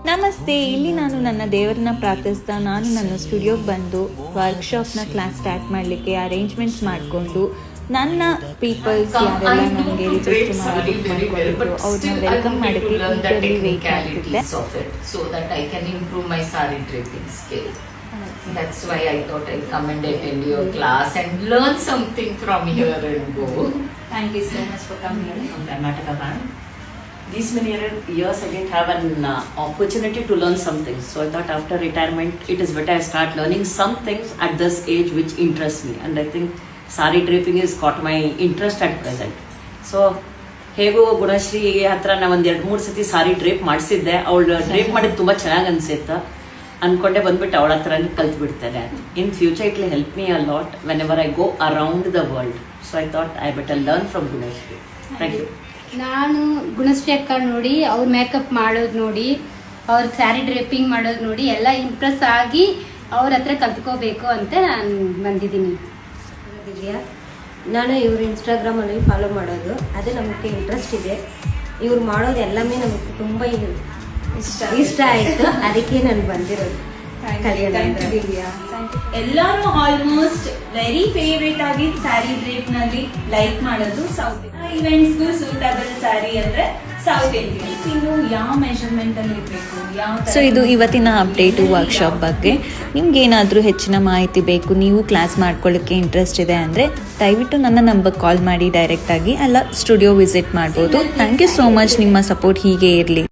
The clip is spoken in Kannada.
ನಮಸ್ತೆ. ಇಲ್ಲಿ ನಾನು ನನ್ನ ದೇವರನ್ನ ಪ್ರಾರ್ಥಿಸ್ತಾ ನಾನು ನನ್ನ ಸ್ಟುಡಿಯೋಗೆ ಬಂದು ವರ್ಕ್ಶಾಪ್ನ ಕ್ಲಾಸ್ ಸ್ಟಾರ್ಟ್ ಮಾಡಲಿಕ್ಕೆ ಅರೇಂಜ್ಮೆಂಟ್ಸ್ ಮಾಡಿಕೊಂಡು ನನ್ನ ಪೀಪಲ್ಸ್ ಯಾರೆಲ್ಲ ನನಗೆ ರಿಜಿಸ್ಟರ್ ಮಾಡಿ ಮಾಡ್ಕೊಂಡಿದ್ರು ಅವ್ರನ್ನ ವೆಲ್ಕಮ್ ಮಾಡೋಕ್ಕೆ ಈಗಲ್ಲಿ ವೇಟ್ ಮಾಡ್ತಿದ್ದೆ. So that I can improve my saree draping skill. That's why I thought I'd come and attend your class and learn something from here and go. Thank you so much for coming here. From Karnataka band. These many years I didn't have an opportunity to learn something. So I thought after retirement it is better I start learning some things at this age which interests me. And I think saree draping has caught my interest at present. So ಹೇಗೋ ಗುಣಶ್ರೀ ಹತ್ರ ನಾ ಒಂದು 2-3 ಸತಿ ಸಾರಿ ಡ್ರೇಪ್ ಮಾಡಿಸಿದ್ದೆ. ಅವಳು ಡ್ರೇಪ್ ಮಾಡಿದ್ದು ತುಂಬ ಚೆನ್ನಾಗಿ ಅನ್ಸಿತ್ತು. ಅನ್ಕೊಂಡೆ ಬಂದ್ಬಿಟ್ಟು ಅವಳ ಹತ್ರನೇ ಕಲ್ತ್ಬಿಡ್ತೇನೆ. In future it will help me a lot whenever I go around the world. So I thought I better learn from Gunashree. Thank you. ನಾನು ಗುಣಶ್ರೀ ಅಕ್ಕ ನೋಡಿ ಅವ್ರ ಮೇಕಪ್ ಮಾಡೋದು ನೋಡಿ ಅವ್ರ ಸ್ಯಾರಿ ಡ್ರೇಪಿಂಗ್ ಮಾಡೋದು ನೋಡಿ ಎಲ್ಲ ಇಂಪ್ರೆಸ್ ಆಗಿ ಅವ್ರ ಹತ್ರ ಕಲ್ತ್ಕೋಬೇಕು ಅಂತ ನಾನು ಬಂದಿದ್ದೀನಿ. ನಾನು ಇವ್ರ ಇನ್ಸ್ಟಾಗ್ರಾಮಲ್ಲಿ ಫಾಲೋ ಮಾಡೋದು ಅದೇ ನಮಗೆ ಇಂಟ್ರೆಸ್ಟ್ ಇದೆ. ಇವ್ರು ಮಾಡೋದು ಎಲ್ಲமே ನಮಗೆ ತುಂಬ ಇಷ್ಟ ಆಯಿತು. ಅದಕ್ಕೆ ನಾನು ಬಂದಿರೋದು. ಎಲ್ಲರೂ ಆಲ್ಮೋಸ್ಟ್ ವೆರಿ ಫೇವ್ರೇಟ್ ಆಗಿ ಸ್ಯಾರಿ ಡ್ರೇಪ್ ನಲ್ಲಿ ಲೈಕ್ ಮಾಡೋದು ಸೌತ್ ಇವೆಂಟ್ಸ್ಗೂ ಸೂಟಬಲ್ ಸ್ಯಾರಿ ಅಂದ್ರೆ ಸೌತ್ ಇಂಡಿಯನ್ಸ್. ಇನ್ನು ಯಾವ ಮೆಷರ್ಮೆಂಟ್ ಅಲ್ಲಿ ಇರಬೇಕು, ಯಾವ ಸೊ ಇದು ಇವತ್ತಿನ ಅಪ್ಡೇಟು ವರ್ಕ್ಶಾಪ್ ಬಗ್ಗೆ. ನಿಮ್ಗೇನಾದರೂ ಹೆಚ್ಚಿನ ಮಾಹಿತಿ ಬೇಕು, ನೀವು ಕ್ಲಾಸ್ ಮಾಡ್ಕೊಳ್ಳೋಕ್ಕೆ ಇಂಟ್ರೆಸ್ಟ್ ಇದೆ ಅಂದರೆ ದಯವಿಟ್ಟು ನನ್ನ ನಂಬರ್ಗೆ ಕಾಲ್ ಮಾಡಿ ಡೈರೆಕ್ಟಾಗಿ ಅಲ್ಲ ಸ್ಟುಡಿಯೋ ವಿಸಿಟ್ ಮಾಡ್ಬೋದು. Thank you so much. ನಿಮ್ಮ ಸಪೋರ್ಟ್ ಹೀಗೆ ಇರಲಿ.